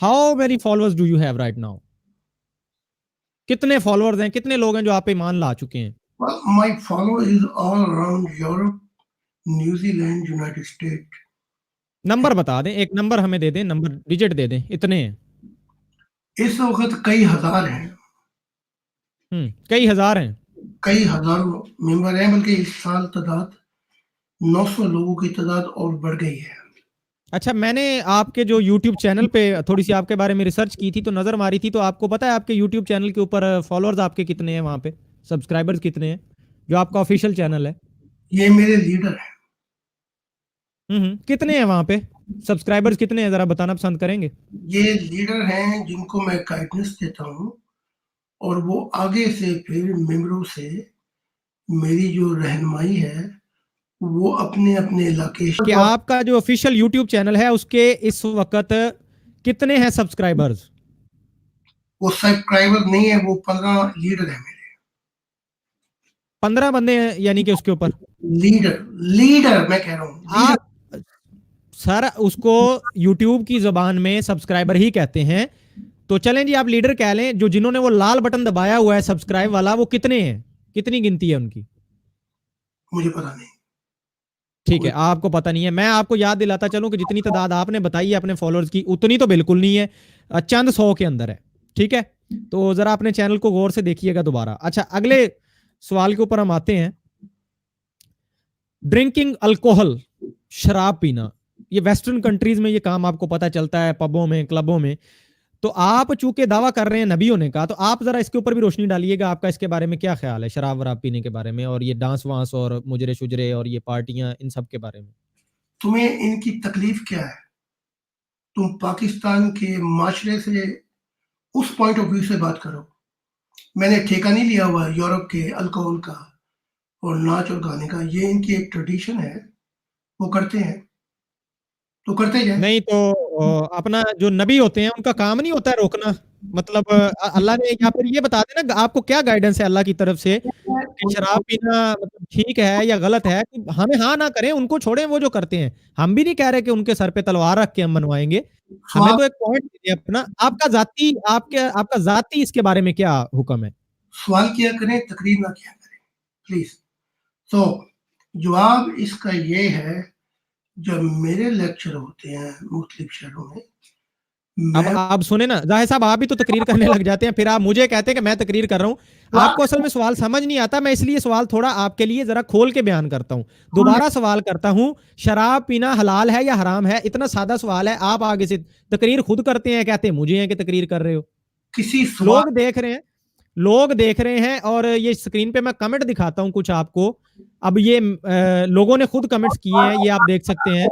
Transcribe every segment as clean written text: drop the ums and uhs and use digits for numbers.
How many followers do you have right now? कितने followers हैं, कितने लोग हैं जो आप पे ईमान ला चुके हैं? Well, my follower is all around Europe, New Zealand, United States. Number बता दें, एक नंबर हमें दे दें, नंबर डिजिट दे दें, इतने हैं? इस वक्त कई हजार हैं, कई हजार हैं, कई हजारों मेंबर हैं, बल्कि इस साल तादाद 900 लोगों की तादाद और बढ़ गई है। अच्छा, मैंने आपके जो YouTube चैनल पे थोड़ी सी आपके बारे में रिसर्च की थी, तो नजर मारी थी, तो आपको पता है आपके YouTube चैनल के ऊपर फॉलोअर्स आपके कितने हैं, वहां पे सब्सक्राइबर्स कितने हैं, जो आपका ऑफिशियल चैनल है? ये मेरे लीडर हैं। कितने हैं वहां पे सब्सक्राइबर्स, कितने हैं, जरा बताना पसंद करेंगे? ये लीडर हैं जिनको मैं गाइडेंस देता हूँ, और वो आगे से फिर मेंबरों से मेरी जो रहनुमाई है वो अपने अपने इलाके कि आपका जो ऑफिशियल YouTube चैनल है उसके इस वक्त कितने हैं सब्सक्राइबर्स? वो सब्सक्राइबर नहीं है, वो 15 लीडर है मेरे। 15 बंदे हैं यानी कि उसके ऊपर लीडर मैं कह रहा हूँ। आप सर उसको YouTube की जबान में सब्सक्राइबर ही कहते हैं, तो चलें जी आप लीडर कह लें। जो जिन्होंने वो लाल बटन दबाया हुआ है सब्सक्राइब वाला, वो कितने हैं, कितनी गिनती है उनकी? मुझे पता नहीं। ठीक है, आपको पता नहीं है। मैं आपको याद दिलाता चलूं कि जितनी तादाद आपने बताई है अपने फॉलोअर्स की, उतनी तो बिल्कुल नहीं है, चंद 100 के अंदर है। ठीक है, तो जरा अपने चैनल को गौर से देखिएगा दोबारा। अच्छा, अगले सवाल के ऊपर हम आते हैं। ड्रिंकिंग अल्कोहल, शराब पीना, ये वेस्टर्न कंट्रीज में ये काम आपको पता चलता है, पबों में, क्लबों में। तो आप चूंकि दावा कर रहे हैं नबी होने का, तो आप जरा इसके ऊपर भी रोशनी डालिएगा, आपका इसके बारे में क्या ख्याल है, शराब वराब पीने के बारे में, और ये डांस वांस और मुजरे शुजरे और ये पार्टियां, इन सब के बारे में? तुम्हें इनकी तकलीफ क्या है? तुम पाकिस्तान के माशरे से उस पॉइंट ऑफ व्यू से बात करो। मैंने ठेका नहीं लिया हुआ यूरोप के अल्कोहल का और नाच और गाने का, ये इनकी एक ट्रेडिशन है, वो करते हैं तो करते जाए। नहीं तो अपना जो नबी होते हैं उनका काम नहीं होता है रोकना? मतलब अल्लाह ने, या फिर ये बता देना आपको क्या गाइडेंस है अल्लाह की तरफ से कि शराब पीना मतलब ठीक है या गलत है? हमें हाँ ना करें, उनको छोड़ें वो जो करते हैं। हम भी नहीं कह रहे कि उनके सर पे तलवार रख के हम मनवाएंगे, हमें तो एक पॉइंट दीजिए अपना। आपका जाती इसके बारे में क्या हुक्म है? सवाल किया करें, तकरीर ना किया करें प्लीज। तो जवाब इसका ये है, जब मेरे लेक्चर होते हैं मुख्तलिफ शहरों में, अब सुने ना जाहिर साहब, आप भी तो तकरीर करने लग जाते हैं, फिर आप मुझे कहते हैं कि मैं तकरीर कर रहा हूं। आपको असल में सवाल समझ नहीं आता, मैं इसलिए सवाल थोड़ा आपके लिए जरा खोल के बयान करता हूं। दोबारा सवाल करता हूं, शराब पीना हलाल है या हराम है? इतना सादा सवाल है, आप आगे से तकरीर खुद करते हैं, कहते हैं मुझे हैं कि तकरीर कर रहे हो। किसी लोग देख रहे हैं, लोग देख रहे हैं, और ये स्क्रीन पे मैं कमेंट दिखाता हूं कुछ आपको। अब ये लोगों ने खुद कमेंट्स किए हैं, ये आप देख सकते हैं।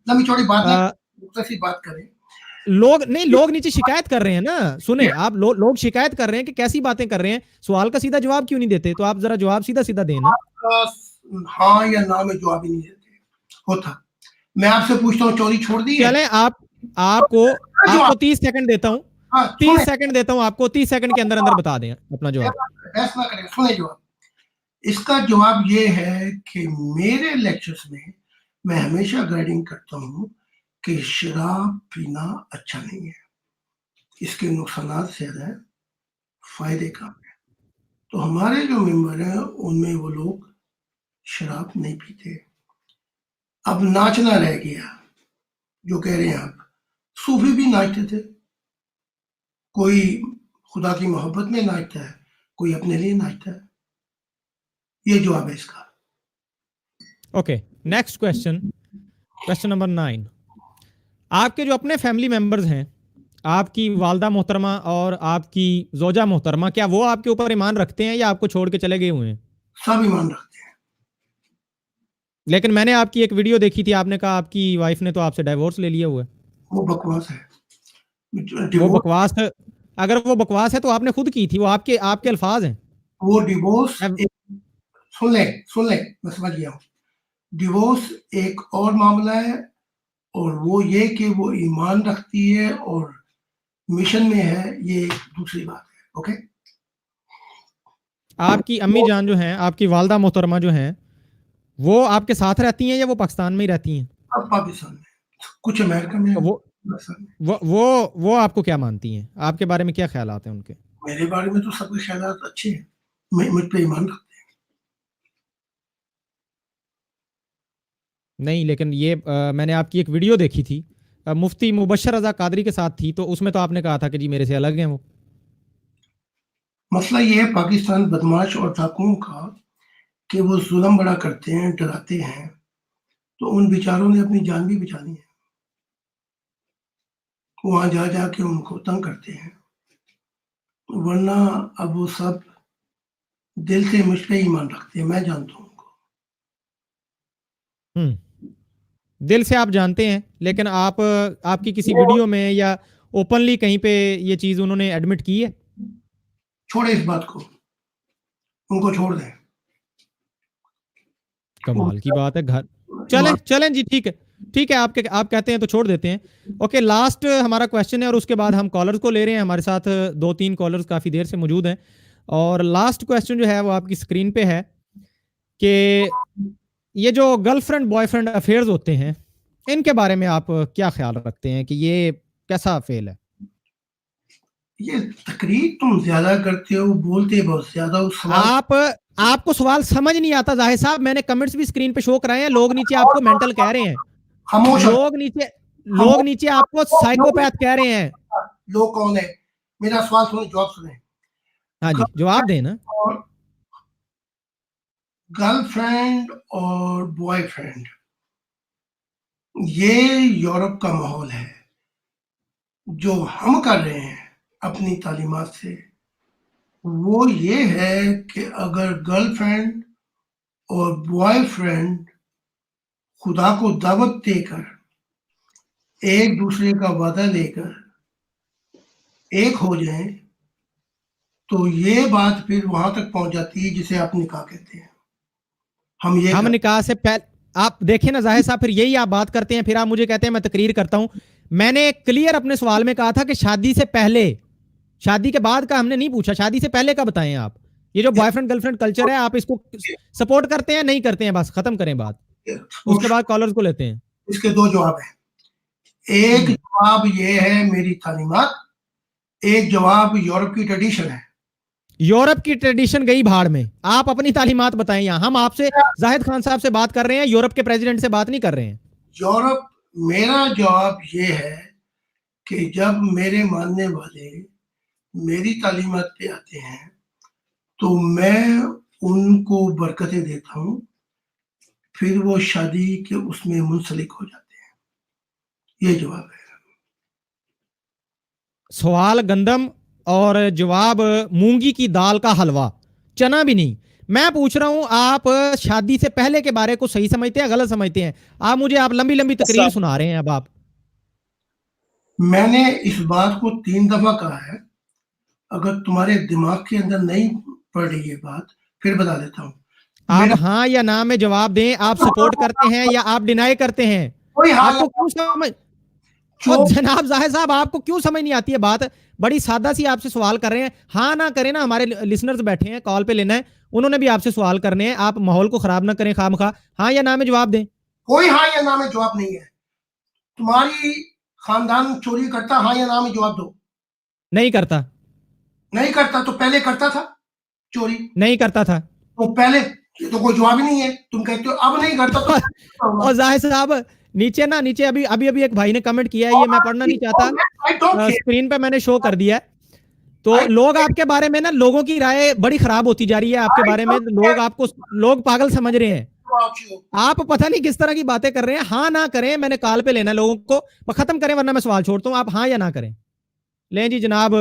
लंबी चौड़ी बात ना, बात करें। लोग नहीं, लोग नीचे शिकायत कर रहे हैं ना, सुने आप, लोग शिकायत कर रहे हैं कि कैसी बातें कर रहे हैं, सवाल का सीधा जवाब क्यों नहीं देते? तो आप जरा जवाब सीधा सीधा देना। हाँ या ना में जवाब ही नहीं देते होता। मैं आपसे पूछता हूँ, चोरी छोड़ दी है? चलें, आपको 30 सेकंड देता हूँ, 30 सेकंड देता हूँ आपको, 30 सेकंड के अंदर अंदर बता दें अपना जवाब। बहस ना करें, सुने जवाब। इसका जवाब ये है कि मेरे लेक्चर्स में मैं हमेशा गाइडिंग करता हूँ कि शराब पीना अच्छा नहीं है, इसके नुकसान ज्यादा है, फायदे कम है। तो हमारे जो मेंबर हैं उनमें वो लोग शराब नहीं पीते। अब नाचना रह गया, जो कह रहे हैं आप, सूफी भी नाचते थे, कोई खुदा की मोहब्बत में नाचता है, कोई अपने लिए नाचता है। ये जवाब है इसका। Okay, next question, question number 9। आपके जो अपने फैमिली मेंबर्स हैं, आपकी वालदा मोहतरमा और आपकी जोजा मोहतरमा, क्या वो आपके ऊपर ईमान रखते हैं या आपको छोड़ के चले गए हुए हैं? सब ईमान रखते हैं। लेकिन मैंने आपकी एक वीडियो देखी थी, आपने कहा आपकी वाइफ ने तो आपसे डाइवोर्स ले लिया हुआ है। वो बकवास है। वो बकवास है? अगर वो बकवास है तो आपने खुद की थी, वो आपके अल्फाज हैं। वो डिवोर्स सुन ले, मैं समझ गया हूँ। डिवोर्स एक और मामला है, और वो ये कि वो ईमान रखती है और मिशन में है, ये एक दूसरी बात है। ओके, आपकी अम्मी जान जो हैं, आपकी वालदा मोहतरमा जो हैं, वो आपके साथ रहती हैं या वो पाकिस्तान में ही रहती हैं? अब पाकिस्तान में, कुछ अमेरिका में, तो वो आपको क्या मानती हैं, आपके बारे में क्या ख्यालात हैं उनके? मेरे बारे में तो सबके ख्यालात अच्छे हैं, मुझ पे ईमान रखते हैं। नहीं, लेकिन ये मैंने आपकी एक वीडियो देखी थी, मुफ्ती मुबशर रजा कादरी के साथ थी, तो उसमें तो आपने कहा था कि जी मेरे से अलग हैं वो। मसला ये है पाकिस्तान बदमाश और डाकुओं का कि वो जुल्म बड़ा करते हैं, डराते हैं, तो उन बेचारों ने अपनी जान भी बचानी है, वहां जा जाके उनको तंग करते हैं, वरना अब वो सब दिल से मुझ पे ईमान रखते हैं, मैं जानता हूँ उनको। दिल से आप जानते हैं, लेकिन आप आपकी किसी वीडियो में या ओपनली कहीं पे ये चीज उन्होंने एडमिट की है? छोड़े इस बात को, उनको छोड़ दें। कमाल की बात है। घर चलें चलें जी, ठीक है, ठीक है, आप कहते हैं तो छोड़ देते हैं। ओके, लास्ट हमारा क्वेश्चन है और उसके बाद हम कॉलर्स को ले रहे हैं। हमारे साथ 2-3 कॉलर्स काफ़ी देर से मौजूद हैं, और लास्ट क्वेश्चन जो है वो आपकी स्क्रीन पे है कि ये जो गर्लफ्रेंड बॉयफ्रेंड अफेयर्स होते हैं, इनके बारे में आप क्या ख्याल रखते हैं कि ये कैसा फेल है? ये तकरीर तुम ज्यादा करते हो, बोलते बहुत ज्यादा हो, सवाल आपको सवाल समझ नहीं आता जाहिर साहब। मैंने कमेंट्स भी स्क्रीन पे शो कराए हैं, लोग नीचे आपको मेंटल कह रहे हैं, खामोश हो लोग नीचे लोग खामोश नीचे आपको साइकोपैथ कह रहे हैं। लोग कौन है? मेरा सवाल सुने, जवाब सुने। हाँ जी, जवाब दें ना। गर्लफ्रेंड और बॉयफ्रेंड, ये यूरोप का माहौल है। जो हम कर रहे हैं अपनी तालीमात से, वो ये है कि अगर गर्लफ्रेंड और बॉयफ्रेंड खुदा को दावत देकर, एक दूसरे का वादा लेकर एक हो जाएं, तो ये बात फिर वहां तक पहुंच जाती है जिसे आप निकाह कहते हैं। हम निकाह से पहले आप देखें ना जाहिर साहब, फिर यही आप बात करते हैं, फिर आप मुझे कहते हैं मैं तकरीर करता हूं। मैंने क्लियर अपने सवाल में कहा था कि शादी से पहले, शादी के बाद का हमने नहीं पूछा, शादी से पहले का बताएं आप। ये जो बॉयफ्रेंड गर्लफ्रेंड कल्चर है, आप इसको सपोर्ट करते हैं नहीं करते हैं? बस खत्म करें बात, उसके बाद कॉलर्स को लेते हैं। इसके दो जवाब हैं। एक जवाब ये है मेरी तालीमात, एक जवाब यूरोप की ट्रेडिशन है। यूरोप की ट्रेडिशन गई भाड़ में, आप अपनी तालीमात बताएं। यहाँ हम आपसे जाहिद खान साहब से बात कर रहे हैं, यूरोप के प्रेसिडेंट से बात नहीं कर रहे हैं। यूरोप, मेरा जवाब ये है कि जब मेरे मानने वाले मेरी तालीमात पे आते हैं तो मैं उनको बरकतें देता हूँ, फिर वो शादी के उसमें मुंसलिक हो जाते हैं। ये जवाब है। सवाल गंदम और जवाब मूंगी की दाल का हलवा, चना भी नहीं। मैं पूछ रहा हूं, आप शादी से पहले के बारे को सही समझते हैं गलत समझते हैं? आप मुझे आप लंबी लंबी तकरीर सुना रहे हैं। अब आप, मैंने इस बात को 3 दफा कहा है, अगर तुम्हारे दिमाग के अंदर नहीं पड़ रही है बात, फिर बता देता हूँ। आप हाँ या ना में जवाब दें। आप सपोर्ट करते हैं या आप डिनाई करते हैं? आपको क्यों समझ, और जनाब जाहिर साहब आपको क्यों समझ नहीं आती है बात? बड़ी सादा सी आपसे सवाल कर रहे हैं, हाँ ना करें ना। हमारे लिसनर्स बैठे हैं, कॉल पे लेना है, उन्होंने भी आपसे सवाल करने हैं। आप माहौल को खराब ना करें खामखा, हाँ या ना में जवाब दें। कोई हाँ या ना में जवाब नहीं है। तुम्हारी खानदान चोरी करता, हाँ या ना में जवाब दो। नहीं करता। नहीं करता तो पहले करता था चोरी? नहीं करता था तो पहले, ये तो कोई जवाब ही नहीं है। तुम कहते हो अब नहीं करता तो और जाहिर साहब नीचे ना, नीचे अभी अभी अभी एक भाई ने कमेंट किया है, ये मैं पढ़ना नहीं चाहता, स्क्रीन पे मैंने शो कर दिया है। तो लोग आपके बारे में ना, लोगों की राय बड़ी खराब होती जा रही है आपके बारे में। लोग आपको, लोग पागल समझ रहे हैं। आप पता नहीं किस तरह की बातें कर रहे हैं। हाँ ना करें, मैंने कॉल पे लेना लोगों को, खत्म करें वरना मैं सवाल छोड़ता हूँ। आप हाँ या ना करें। लें जी जनाब,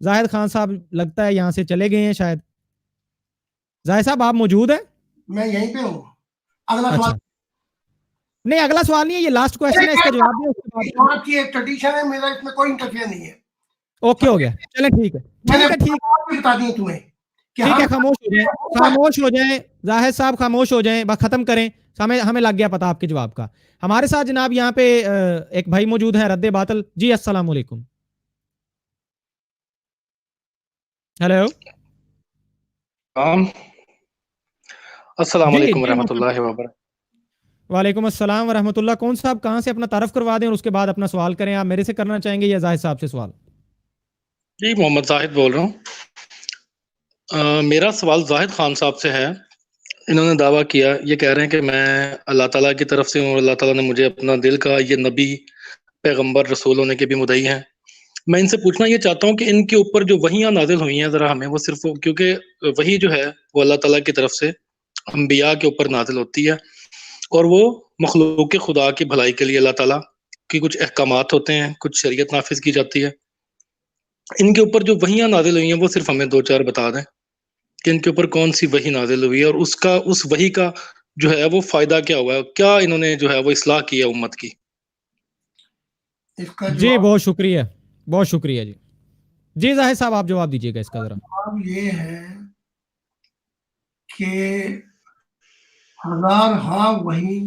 जाहिद खान साहब लगता है यहां से चले गए हैं शायद। जाहिद साहब आप मौजूद हैं? मैं यहीं पे हूँ। अगला सवाल। अच्छा, नहीं अगला सवाल नहीं है, ये लास्ट क्वेश्चन है, इसका जवाब दें उसके बाद। यूरोप की एक ट्रेडिशन है, मेरा इसमें कोई इंटरफेयर नहीं है। ओके हो गया, चलें ठीक है, ठीक है, ठीक बता दिए तुम्हें कि ठीक है। खामोश हो जाएं, खामोश हो जाएं जाहिद साहब, खामोश हो जाएं, बस खत्म करें। हमें हमें लग गया पता आपके जवाब का। हमारे साथ जनाब यहाँ पे एक भाई मौजूद है, रद्दे बातल जी, अस्सलाम वालेकुम। हेलो, अस्सलाम जी वालेकुम जी, रहमतुल्लाहि व बरकातहू। वालेकुम अस्सलाम वरहमतुल्लाह। कौन साहब कहाँ से अपना तारफ करवा दें और उसके बाद अपना सवाल करें। आप मेरे से करना चाहेंगे या जाहिद साहब से सवाल? जी, मोहम्मद जाहिद बोल रहा हूँ। मेरा सवाल जाहिद खान साहब से है। इन्होंने दावा किया, ये कह रहे हैं कि मैं अल्लाह ताला की तरफ से हूँ और अल्लाह ताला ने मुझे अपना दिल का ये नबी पैगंबर रसूल होने के भी मुदई हैं। मैं इनसे पूछना ये चाहता हूँ कि इनके ऊपर जो वहियाँ नाजिल हुई हैं ज़रा हमें वो सिर्फ क्योंकि वही जो है वो अल्लाह ताला की तरफ से अंबिया के ऊपर नाजिल होती है और वो मखलूक खुदा की भलाई के लिए अल्लाह ताला की कुछ अहकामात होते हैं, कुछ शरीयत नाफिज की जाती है। इनके ऊपर जो वहियाँ नाजिल हुई हैं वो सिर्फ हमें 2-4 बता दें कि इनके ऊपर कौन सी वही नाजिल हुई है और उसका उस वही का जो है वो फायदा क्या हुआ है, क्या इन्होंने जो है वो इस्लाह की है उम्मत की। इसका जी बहुत शुक्रिया, बहुत शुक्रिया जी। जी जाहिद साहब आप जवाब दीजिएगा इसका जरा। जवाब ये है कि हजार हाँ वही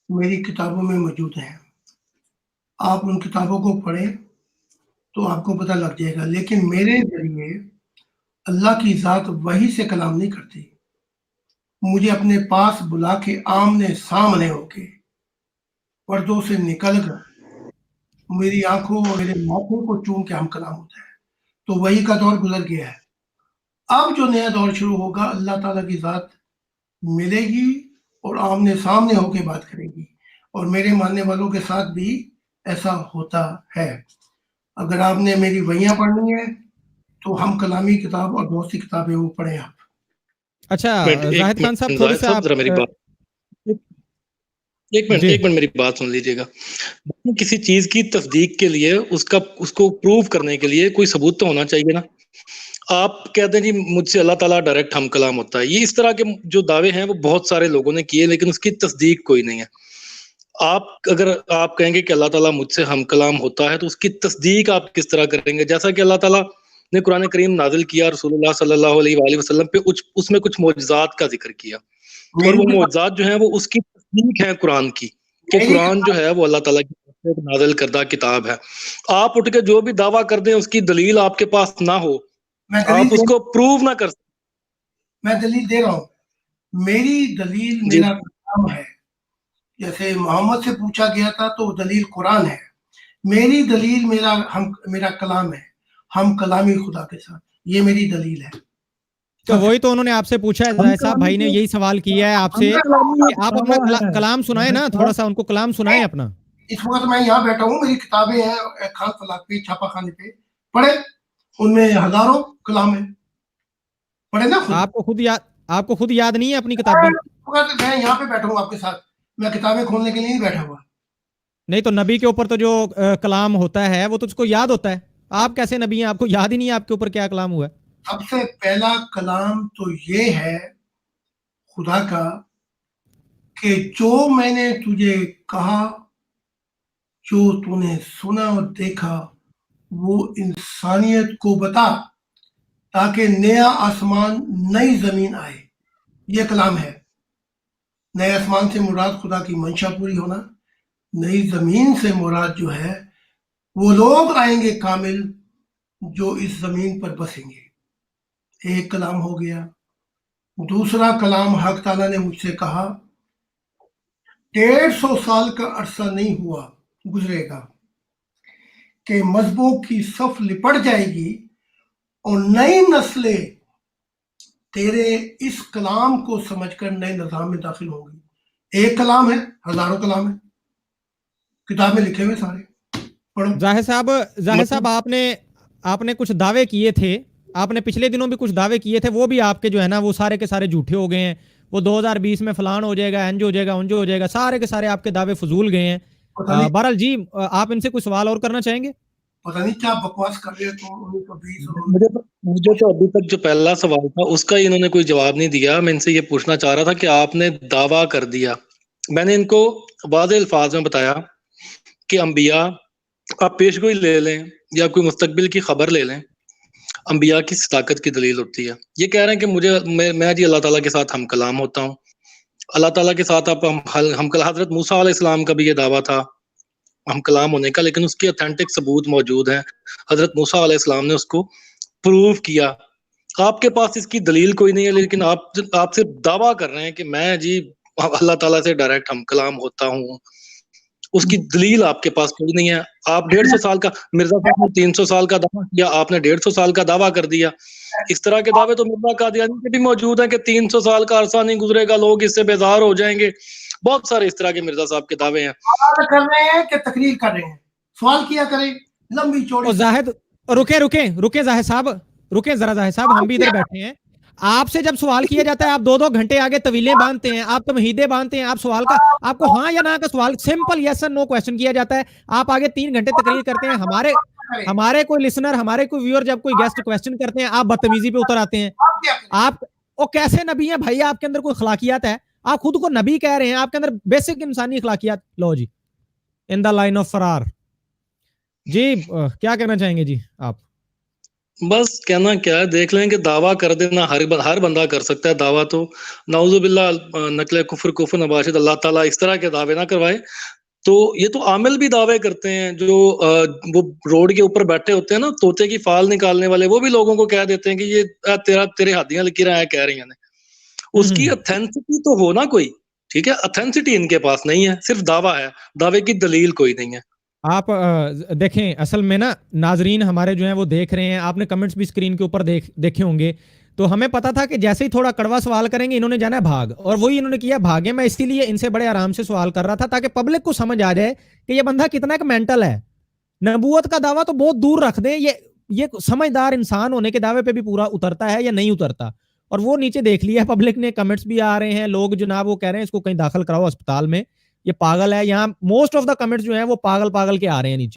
मेरी किताबों में मौजूद है। आप उन किताबों को पढ़ें तो आपको पता लग जाएगा, लेकिन मेरे जरिए अल्लाह की जात वही से कलाम नहीं करती। मुझे अपने पास बुला के आमने सामने होके पर्दों से निकल कर मेरी आंखों और मेरे माथे को चूम के हम कलाम होता है। तो वही का दौर गुजर गया है। अब जो नया दौर शुरू होगा, अल्लाह ताला की जात मिलेगी और आमने सामने होके बात करेगी, और मेरे मानने वालों के साथ भी ऐसा होता है। अगर आपने मेरी वहियां पढ़नी है तो हम कलामी किताब और बहुत सी किताबें वो पढ़ें आप। अच्छा एक जाहिद खान साहब मिनट थोड़े जाहिद से साहब आप जरा मेरी बात एक मिनट मेरी बात सुन लीजिएगा। किसी चीज की तस्दीक के लिए उसको प्रूव करने के लिए कोई सबूत तो होना चाहिए ना। आप कहते हैं जी मुझसे अल्लाह ताला डायरेक्ट हम कलाम होता है, ये इस तरह के जो दावे हैं वो बहुत सारे लोगों ने किए लेकिन उसकी तस्दीक कोई नहीं है। अगर आप कहेंगे कि अल्लाह ताला मुझसे हम कलाम होता है तो उसकी तस्दीक आप किस तरह करेंगे? जैसा कि अल्लाह ताला ने कुरान करीम नाजिल किया, रसूलुल्लाह सल्लल्लाहु अलैहि वसल्लम पे उसमें कुछ मौजज़ात का जिक्र किया और वो मौजज़ात जो हैं वो उसकी तस्दीक है कुरान की, कि कुरान जो है वो अल्लाह ताला की तरफ से नाजिल करदा किताब है। आप उठ के जो भी दावा कर दें उसकी दलील आपके पास ना हो, आप उसको प्रूव ना कर। मैं दलील दे रहा हूँ। मेरी दलील मेरा कलाम है। जैसे मोहम्मद से पूछा गया था तो दलील कुरान है। मेरी दलील मेरा कलाम है। हम कलामी खुदा के साथ, ये मेरी दलील है। तो वही तो उन्होंने आपसे पूछा है, जाहिद साहब भाई ने यही सवाल किया है आपसे कि आप अपना कलाम सुनाए ना, थोड़ा सा उनको कलाम सुनाए अपना। इस वक्त मैं यहाँ बैठा हूँ, मेरी किताबें हैं खान फलाक पे, छापा खाने पे, पढ़े, उनमें हजारों कलाम है, पढ़े ना खुद। आपको खुद याद नहीं है अपनी किताबें? मैं यहाँ पे बैठा हूँ आपके साथ, मैं किताबें खोलने के लिए नहीं बैठा हुआ। नहीं तो नबी के ऊपर तो जो कलाम होता है वो तुझको याद होता है। आप कैसे नबी हैं, आपको याद ही नहीं है आपके ऊपर क्या कलाम हुआ है? सबसे पहला कलाम तो ये है खुदा का कि जो मैंने तुझे कहा, जो तूने सुना और देखा, वो इंसानियत को बता ताकि नया आसमान नई जमीन आए। ये कलाम है। नए आसमान से मुराद खुदा की मंशा पूरी होना, नई जमीन से मुराद जो है वो लोग आएंगे कामिल जो इस जमीन पर बसेंगे। एक कलाम हो गया। दूसरा कलाम हक ताला ने मुझसे कहा, 150 साल का अरसा नहीं हुआ गुजरेगा कि मजहबों की सफ लिपट जाएगी और नई नस्लें तेरे इस कलाम को समझकर नए निजाम में दाखिल होंगी। एक कलाम है, हजारों कलाम है, किताब में लिखे हुए सारे पढ़ो। जाहिद साहब आपने कुछ दावे किए थे, आपने पिछले दिनों भी कुछ दावे किए थे, वो भी आपके जो है ना वो सारे के सारे झूठे हो गए हैं। वो 2020 में फलान हो जाएगा, एंज हो जाएगा, उंज हो जाएगा, सारे के सारे आपके दावे फजूल गए हैं। बहरहाल जी आप इनसे कुछ सवाल और करना चाहेंगे? पता नहीं क्या बकवास कर रहे हो। मुझे तो अभी तक जो पहला सवाल था उसका ही इन्होंने कोई जवाब नहीं दिया। मैं इनसे ये पूछना चाह रहा था कि आपने दावा कर दिया, मैंने इनको वाज़े अल्फाज में बताया कि अंबिया, आप पेशगोई ले लें या कोई मुस्तकबिल की खबर ले लें, अंबिया की सदाकत की दलील होती है। ये कह रहे हैं कि मैं जी अल्लाह ताला के साथ हम कलाम होता हूँ। अल्लाह ताला के साथ आप हज़रत मूसा अलैहिस्सलाम का भी ये दावा था हम कलाम होने का, लेकिन उसके ऑथेंटिक सबूत मौजूद हैं। हज़रत मूसा अलैहिस्सलाम ने उसको प्रूव किया। आपके पास इसकी दलील कोई नहीं है, लेकिन आप सिर्फ दावा कर रहे हैं कि मैं जी اللہ تعالیٰ سے ڈائریکٹ ہم کلام ہوتا ہوں، اس کی دلیل آپ کے پاس کوئی نہیں ہے. آپ 150 سال کا، مرزا صاحب نے 300 سال کا دعویٰ کیا، آپ نے 150 سال کا دعویٰ کر دیا. اس طرح کے دعوے تو مرزا قادیانی کے بھی موجود ہیں کہ 300 سال کا عرصہ نہیں گزرے گا، لوگ اس سے بیزار ہو جائیں گے. بہت سارے اس طرح کے مرزا صاحب کے دعوے ہیں. سوال کر رہے ہیں کہ تقریر کر رہے ہیں؟ سوال کیا کریں، لمبی چوڑی. زاہد رکے زاہد صاحب، رکے ذرا زاہد صاحب، ہم بھی ادھر بیٹھے ہیں. آپ سے جب سوال کیا جاتا ہے آپ 2-2 گھنٹے آگے طویلیں باندھتے ہیں، آپ تمہیدیں باندھتے ہیں. آپ سوال کا، آپ کو ہاں یا نہ کا سوال سمپل یس اور نو کوسچن کیا جاتا ہے، آپ آگے 3 گھنٹے تقریر کرتے ہیں. ہمارے کوئی لسنر، ہمارے کوئی ویور جب کوئی گیسٹ کوسچن کرتے ہیں آپ بدتمیزی پہ اتر آتے ہیں. آپ وہ کیسے نبی ہیں بھائی؟ آپ کے اندر کوئی اخلاقیات ہے؟ آپ خود کو نبی کہہ رہے ہیں، آپ کے اندر بیسک انسانی اخلاقیات. لو جی، ان دا لائن آف فرار. جی کیا کہنا چاہیں گے جی آپ؟ بس کہنا کیا ہے، دیکھ لیں کہ دعویٰ کر دینا ہر بندہ کر سکتا ہے دعویٰ. تو نعوذ باللہ نقل کفر نباشد، اللہ تعالیٰ اس طرح کے دعوے نہ کروائے. تو یہ تو عامل بھی دعوے کرتے ہیں، جو وہ روڈ کے اوپر بیٹھے ہوتے ہیں نا، طوطے کی فال نکالنے والے، وہ بھی لوگوں کو کہہ دیتے ہیں کہ یہ تیرے ہاتھیاں لکی رہا ہے، کہہ رہی ہیں. اس کی اتھینسٹی تو ہونا کوئی، ٹھیک ہے، اتھینسٹی ان کے پاس نہیں ہے، صرف دعویٰ ہے، دعوے کی دلیل کوئی نہیں ہے. آپ دیکھیں، اصل میں نا ناظرین ہمارے جو ہیں وہ دیکھ رہے ہیں، آپ نے کمنٹس بھی اسکرین کے اوپر دیکھے ہوں گے. تو ہمیں پتا تھا کہ جیسے ہی تھوڑا کڑوا سوال کریں گے انہوں نے جانا ہے بھاگ، اور وہی انہوں نے کیا، بھاگے. میں اسی لیے ان سے بڑے آرام سے سوال کر رہا تھا تاکہ پبلک کو سمجھ آ جائے کہ یہ بندہ کتنا ایک مینٹل ہے. نبوت کا دعویٰ تو بہت دور رکھ دیں، یہ سمجھدار انسان ہونے کے دعوے پہ بھی پورا اترتا ہے یا نہیں اترتا. اور وہ نیچے دیکھ لیا پبلک نے، کمنٹس بھی آ رہے ہیں، لوگ جناب وہ کہہ رہے ہیں اس کو کہیں داخل کراؤ اسپتال میں، یہ پاگل ہے. یہاں موسٹ آف دا کمنٹس جو ہیں وہ پاگل کے آ رہے ہیں نیچے.